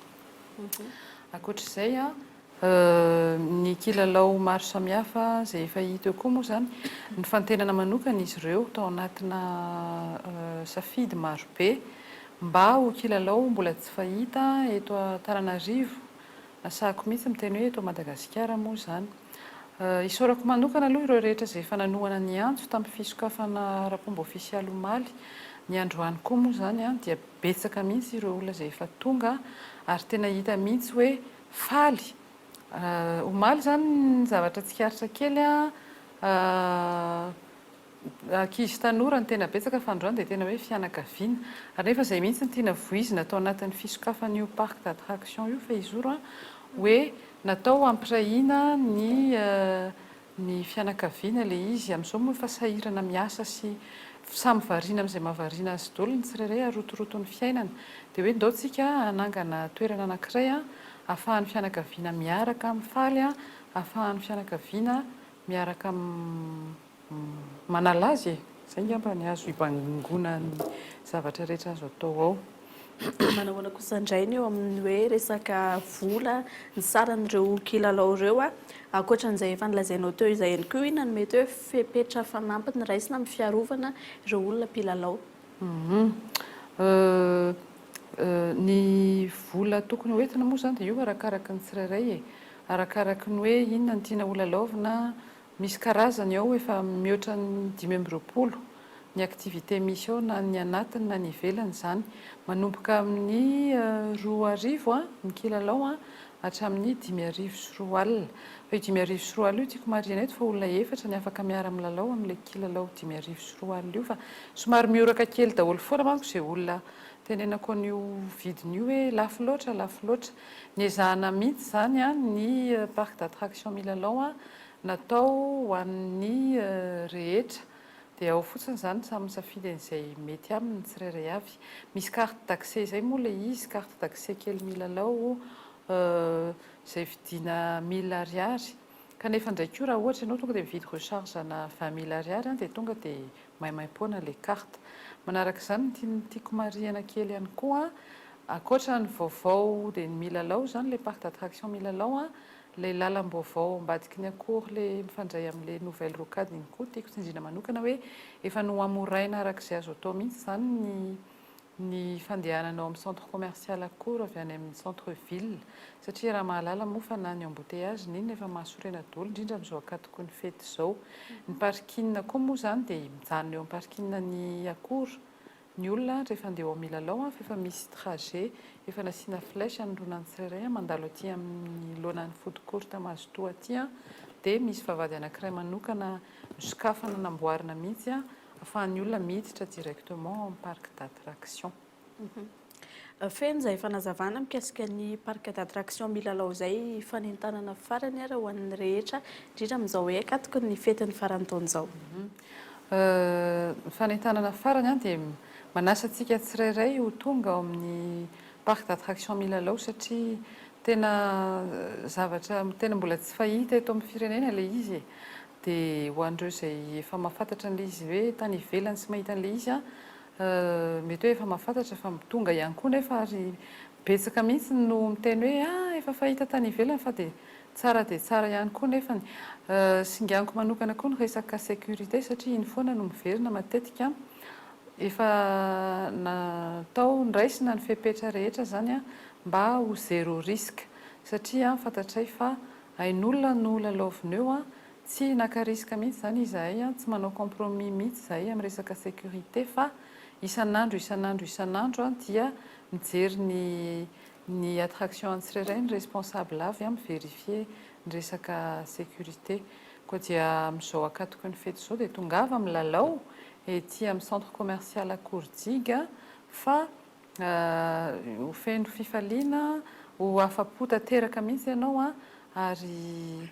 Ankoatr'izay ny kilalao maro samihafa izay efa hita eo koa moa zany, ny fantenana manokana izy ireo tao anatina safidy maro be mba ho kilalao mbola tsy fahita eto Antananarivo, nasahako mihitsy miteny hoe eto Madagasikara moa zany. Isaorako manokana aloha ireo rehetra izay efa nanohana ny antso tamin'ny fisokafana rapomba ofisialy omaly, ny androany koa moa zany dia betsaka mihitsy ireo olona izay efa tonga ary tena hita mihitsy hoe faly. Omaly zany ny zavatra tsikaritra kely ankizy tanora ny tena betsaka fa androany dia tena hoe fianakaviana, ary nefa izay mihitsy ny tiana voizina atao anatin'ny fisokafana io parc d'attraction io fa izoro hoe natao hampirahina ny fianakaviana ilay izy. Amin'izao moa efa sahirana miasa sy samy variana amin'izay mahavariana azy daholo ny tsirairay arotoroton'ny fiainana, dia hoe ndao tsika hanangana toerana anankiray ahafahan'ny fianakaviana miaraka mifaly, ahafahan'ny fianakaviana miaraka manalazy e. Izay ngamba ny azo hibangona ny zavatra rehetra azo atao ao. Manahoana kosa indray ny eo amin'ny hoe resaka vola ny saran'ireo kilalao ireo ankoatran'izay efa nilazainao teo izay ihany koa inona no mety hoe fepetra fanampiny raisina amin'ny fiarovana ireo olona mpilalao? Ny vola tokony hoentina moa zany dia io arakaraky ny tsirairay e, arakaraky ny hoe inona ny tiana ho lalaovina. Misy karazany ao efa mihoatra ny 520 ny activité misy ao na ny anatiny na ny ivelany zany, manomboka amin'ny 2,000 ny kilalao hatramin'ny 5,000 alina. Fa 5,000 alina io tiako marihana eto fa olona efatra ny afaka miara milalao amin'ilay kilalao 5,000 alina io, fa somary mioraka kely daholo foana manko izay olona tenenako an'io vidiny io hoe lafo loatra. Ny ezahana mihitsy zany ny parc d'attraction milalao natao ho an'ny rehetra, dia ao fotsiny zany samy misafidy an'izay mety aminy tsirairay avy. Misy carte d'accès izay moa ilay izy, carte d'accès kely milalao izay vidiana 1000 ariary, kanefa ndraiky io raha ohatra ianao tonga dia mividy recharge na 20 000 ariary dia tonga dia maimaimpona ilay carte. Manaraka izany tiako marihana kely ihany koa ankoatra ny vaovao dia ny milalao zany ilay parc d'attraction milalao ilay lalam-baovao ambadiky ny akory ilay mifandray amin'ilay nouvelle rocade iny koa tiako tsindriana manokana hoe efa no amoraina arak'izay azo atao mihitsy zany ny fandehananao amin'ny centre commercial akory avy any amin'ny centre ville, satria raha mahalala moa fa na ny embouteillage niny efa mahasorena daholo indrindra amin'izao akatoko ny fety izao. Ny parking koa moa zany dia mijanona eo amin'ny parking ny akory ny olona rehefa andeha ao milalao fa efa misy trajet efa nasiana flèche anoloana ny tsirairay mandalo aty amin'ny loanan'ny food court Mazotoa aty dia misy vavahady anankiray manokana misokafana namboarina mihitsy ahafahan'ny olona miditra directement amin'ny parc d'attraction. Feno izay fanazavana mikasika ny parc d'attraction milalao izay fanentanana farany ara ho an'ny rehetra indrindra amin'izao hoe akatoko ny fetin'ny farany taon'izao. Fanentanana farany dia manasa antsika tsirairay ho tonga ao amin'ny parc d'attraction milalao satria tena zavatra tena mbola tsy fahita eto amin'ny firenena ilay izy, dia ho an'ireo izay efa mahafantatra an'ilay izy hoe tany ivelany sy mahita an'ilay izy mety hoe efa mahafantatra fa mitonga ihany koa nefa ary betsaka mihitsy no miteny hoe efa fahita tany ivelany fa dia tsara ihany koa nefany singaniko manokana koa ny resaka sécurité satria iny foana no miverina matetika efa natao ndraisina ny fepetra rehetra zany mba ho zéro risque satria fantatray fa ain'olona no lalaovina eo tsy naka risque mihitsy zany izahay tsy manao compromis mihitsy zahay amin'ny resaka sécurité fa isan'andro dia mijery ny attraction antsirairay ny responsable avy mivérifier ny resaka sécurité koa dia amin'izao akatoky ny fety zao dia tongava amin'ny lalao ety amin'ny centre commercial Akordiga fa ho feno fifaliana ho afapo tanteraka mihitsy ianao ary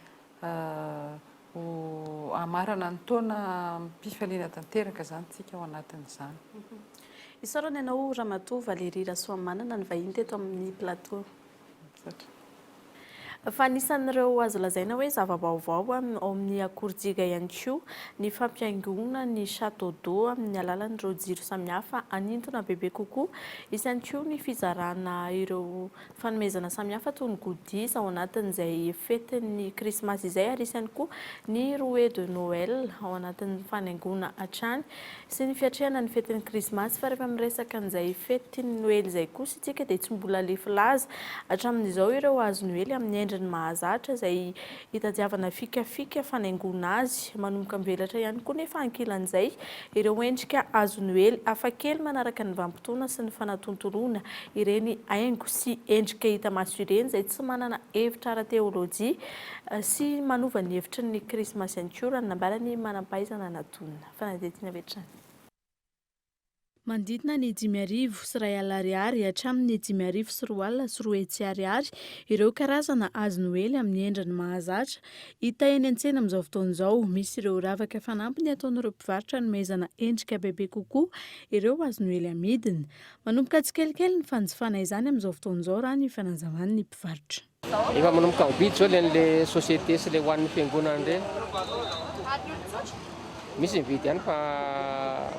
ho amarana ny taona mpifaliana tanteraka zany tsika ao anatin'izany. Isaorana ianao Ramatoa Valérie Rasoamanana ny vahiny teto amin'ny plateau. Fa anisan'ireo azo lazaina hoe zava-baovao ao amin'ny Akordiga ihany koa ny fampiaingona ny château d'eau amin'ny alalan'ireo jiro samihafa anintona bebe kokoa. Isy ihany koa ny fizarana ireo fanomezana samihafa toy ny godisa ao anatin'izay fetin'ny Krismasy izay ary isy ihany koa ny rouet de Noël ao anatin'ny fanaingona hatrany sy ny fiatrehana ny fetin'ny Krismasy fa rehefa miresaka an'izay fetin'ny Noël izay kosa isika dia tsy mbola lefa laza hatramin'izao ireo hazo Noël amin'ny endriny mahazatra izay hitadiavana fikafika fanaingona azy manomboka mivelatra ihany koa nefa ankilan'izay ireo endrika hazo Noël hafakely manaraka ny vanim-potoana sy ny fanatontoloana ireny haingo sy endrika hita maso ireny izay tsy manana hevitra ara-teolojia sy manova ny hevitry ny Krismasy ihany koa raha ny nambarany manam-pahaizana natonina fanadihadiana vetrany. Mandidina ny 5,000 sy R1,000 hatramin'ny 5,000 sy R1,000 ireo karazana hazo Noël amin'ny endriny mahazatra hita eny an-tsena amin'izao fotoana izao. Misy ireo ravaka fanampiny ataon'ireo mpivarotra nomezana endrika bebe kokoa ireo hazo Noël amidiny. Manomboka tsikelikely ny fanjifana izany amin'izao fotoana izao raha ny fanazavany ny mpivarotra. Efa manomboka mividy zao le société sy le ho an'ny fiangonana ireny. Misy mividy ihany fa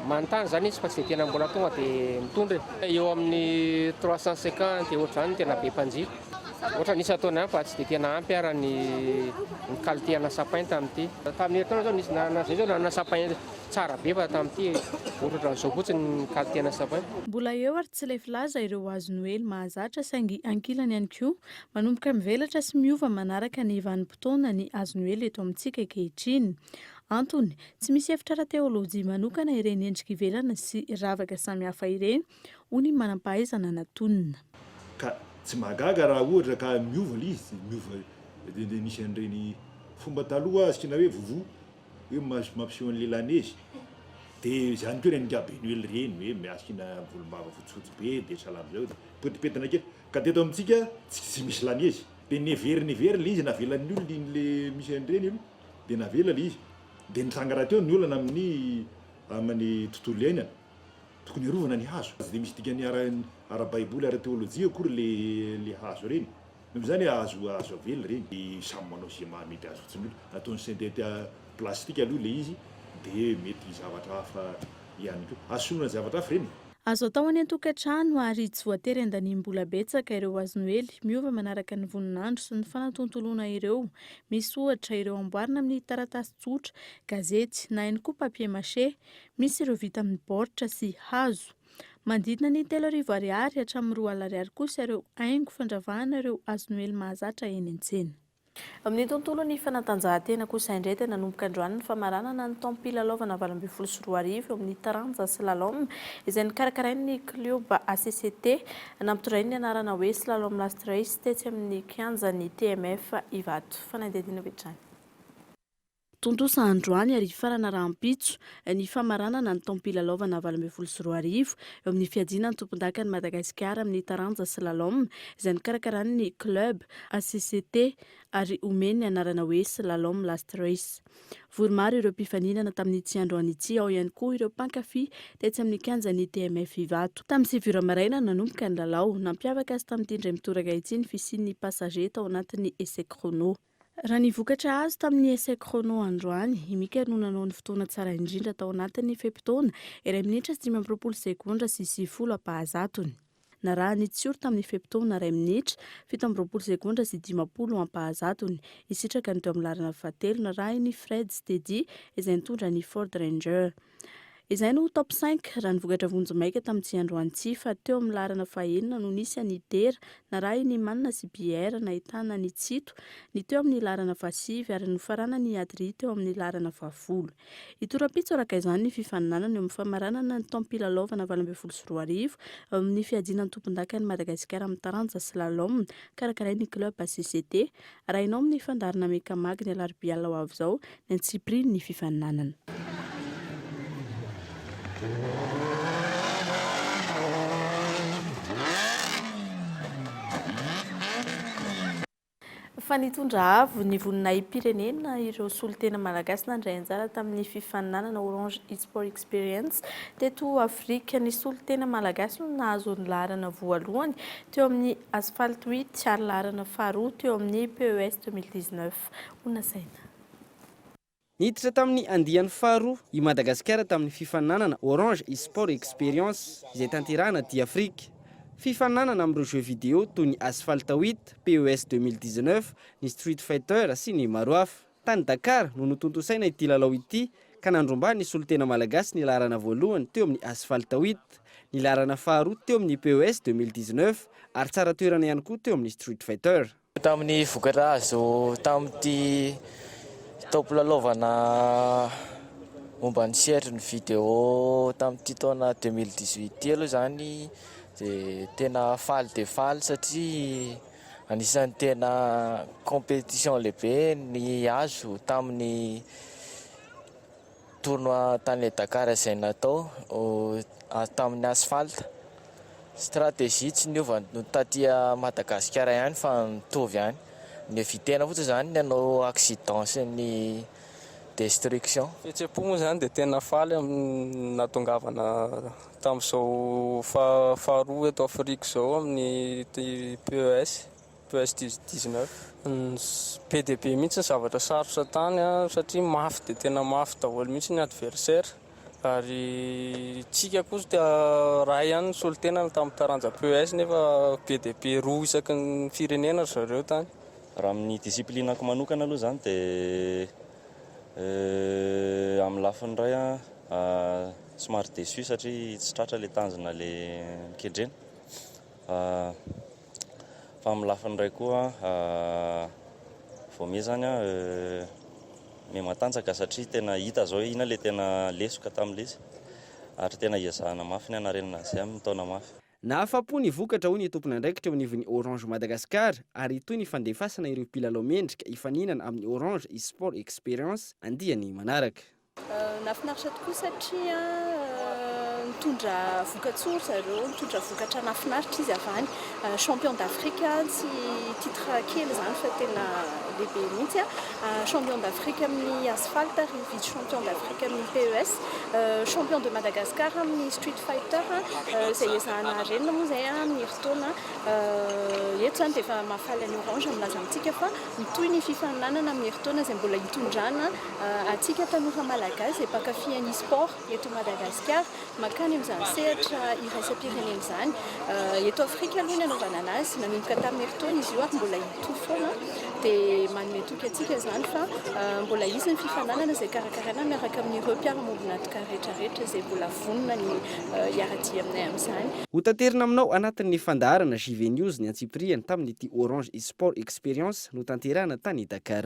manontany zany izy fa tsy tena mbola tonga dia mitondra eo amin'ny 350 dia ohatrany tena be mpanjiro. Ohatra nisy ataona ihany fa tsy dia tena ampy ara ny qualité ana sapin tamin'ity. Tamin'ny herintaona zao nisy zay zao nana sapin tsara be fa tamin'ity ohatra'izao fotsiny ny qualité ana sapin. Mbola eo ary tsy lefa laza ireo hazo Noël mahazatra saingy ankilany ihany koa manomboka mivelatra sy miova manaraka ny vanim-potoana ny hazo Noël eto amintsika ankehitriny. Antony, tsy misy hevitra ara-teolojia manokana ireny endrika ivelana sy ravaka samihafa ireny, hoy manam-pahaizana natonina. Ka tsy mahagaga raha ohatra ka miova izy, miova nisy an'ireny fomba taloha asiana hoe vovo, hoe mampiseho an'ilay lanezy. Dia izany koa ireny gabe Noël ireny hoe miasina volombava fotsifotsy be dia salamy zao petipetina kely. Ka teto amintsika tsy misy lanezy. Dia neverina izy navelan'ny olona le misy an'ireny io dia navela le izy. Dia nitsanga raha teo ny olana amin'ny tontolo iainana tokony arovana ny hazo. Dia misy dikany ara-baiboly ara-teolojia akory le hazo ireny. Izany hazo avela ireny samy manao izay mahamety azo fotsiny ataony syntète plastika aloha le izy dia mety zavatra hafa ihany koa. Asorana zavatra hafa ireny. Azo atao any an-tokantrano ary tsy voatery andanimbola betsaka ireo hazo Noël miova manaraka ny voninandro sy ny fanatontoloana ireo. Misy ohatra ireo amboarina amin'ny taratasy tsotra, gazety na ihany koa papier mâché, misy ireo vita amin'ny baoritra sy hazo. Mandidina ny R3,000 hatramin'ny R2,000 kosa ireo haingo fandravahana ireo hazo Noël mahazatra eny an-tsena. Amin'ny tontolo ny fanatanjahantena kosa indray tena nanomboka androany ny famaranana ny taom-pilalaovana 2024 amin'ny taranja slalom izay nikarakarain'ny club ACCT nampitondrainy ny anarana hoe slalom last race tetsy amin'ny kianjan'ny TMF Ivato. Fanadihadiana vetrany. Tontosa androany ary farana rahampitso ny famaranana ny taom-pilalaovana 2024 eo amin'ny fiadiana ny tompon-daka ny Madagasikara amin'ny taranja slalom izay nikarakarain'ny club ACCT ary omeny ny anarana hoe slalom last race. Voromaro ireo mpifaninana tamin'ity androany ity ao ihany koa ireo mpankafy tetsy amin'ny kianjan'ny TMF Ivato. Tamin'ny 9 maraina nanomboka ny lalao nampiavaka azy tamin'ity indray mitoraka ity ny fisian'ny pasager tao anatin'ny essai chrono. raha nivokatra azo tamin'ny essai chrono androany imika no nanao ny fotoana tsara indrindra tao anatin'ny fepitaona iray minitra sy 30 sekondra sy 90 ampahazatony. Narahany tsioro tamin'ny fepitaona iray minitra 17 sekondra sy 50 ampahazatony. Isitraka ny teo amin'ny larana fahatelo narahiny Fred Steady izay nitondra ny Ford Ranger. Izay no top 5 raha nivokatra vonjomaika tamin'ny androany fa teo amin'ny larana fahaenina no nisy ny Tera narahiny Manina sy BR nahitana ny Tsito ny teo amin'ny larana fahasivy ary nofarana ny Adri teo amin'ny larana fahafolo. Itorapitso araka izany ny fifaninanana eo amin'ny famaranana ny tampilalaovana 24 amin'ny fiadinan'ny tompon-dakany Madagasikara amin'ny taranja slalom karakarain'ny club CCT arahinao amin'ny fandarina Mekamag ny alarbiala ho avy izao ny Antsipriny ny fifaninanana. Fa nitondra avo ny voninahim-pirenena ireo solitena malagasy nandray anjara tamin'ny fifaninanana Orange Esport Experience teto Afrika. Ny solitena malagasy no nahazo ny larana voalohany teo amin'ny Asphalt 8 ary larana faharoa teo amin'ny PES 2019. Onasaina. Niditra tamin'ny andiany faharoa i Madagasikara tamin'ny fifaninanana Orange Esport Experience izay tanterahana di Afrika. Fifaninanana amin'ireo jeux vidéo toy ny Asphalt 8, PES 2019, ny Street Fighter sy ny maro hafa. Tany Dakar no notontosaina ity lalao ity ka nandromba ny solitena malagasy ny larana voalohany teo amin'ny Asphalt 8, ny larana faharoa teo amin'ny PES 2019 ary tsara toerana ihany koa teo amin'ny Street Fighter. Tamin'ny vokatra azo tamin'ity taopilalaovana momba ny sehatry ny vidéo tamin'ity taona 2018 aloha zany dia tena faly dia faly satria anisan'ny tena compétition lehibe ny azo tamin'ny tournoi tany Dakar izay natao tamin'ny asphalte. Stratégie tsy niova no tatia Madagasikara ihany fa nitovy ihany. Ny vitena fotsiny zany ny hanao accident sy ny destruction. Fihetseham-po moa zany dia tena faly natongavana tamin'izao faharoa eto Afrika izao amin'ny PES 19. PDB mihitsy ny zavatra sarotra tany satria mafy dia tena mafy daholo mihitsy ny adversaire ary tsika kosa dia raha ihany solitena tamin'ny taranja PES nefa PDB roa isaky ny firenena zareo tany. Raha amin'ny disiplinako manokana aloha zany dia amin'ny lafiny iray somary déçu satria tsy tratra ilay tanjona ilay nikedrena. Fa amin'ny lafiny iray koa vao mia zany me matanjaka satria tena hita zao ina ilay tena lesoka tamin'ilay izy ary tena iazahana mafy ny anarenana izay amin'ny taona mafy. Nahafa-po ny vokatra hoy ny tompona andraikitra eo anivon'ny Orange Madagasikara ary toy ny fandefasana ireo mpilalao mendrika hifaninana amin'ny Orange Esport Experience andiany manaraka. Nafinaritra tokoa satria nitondra voka-tsoro zareo, nitondra vokatra nafinaritra izy avy any. Champion d'Afrique tsy titre kely zany fa tena lehibe mihitsy. Champion d'Afrique amin'ny asphalte ary vice champion d'Afrique amin'ny PES, champion de Madagascar amin'ny Street Fighter izay ezahana renina moa zay amin'ny heritaona. Eto zany dia efa mahafaly any Orange milaza amintsika fa mitohy ny fifaninanana amin'ny heritaona izay mbola hitondrana atsika tanora malagasy izay mpakafy ny sport eto Madagasikara makany amin'izany sehatra iraisam-pirenena izany. Eto Afrika aloha ny anaovana anazy nanomboka tamin'ny heritaona izy io ary mbola hitohy foana dia manome toky atsika zany fa mbola izy ny fifaninanana izay karakaraina miaraka amin'ireo mpiara-mobinatika rehetrarehetra izay mbola vonona ny hiaraty aminay amin'izany. Ho tanterina aminao anatin'ny fandaharana JV News ny Antsipriany tamin'ity Orange Esport Experience no tanterahana tany Dakar.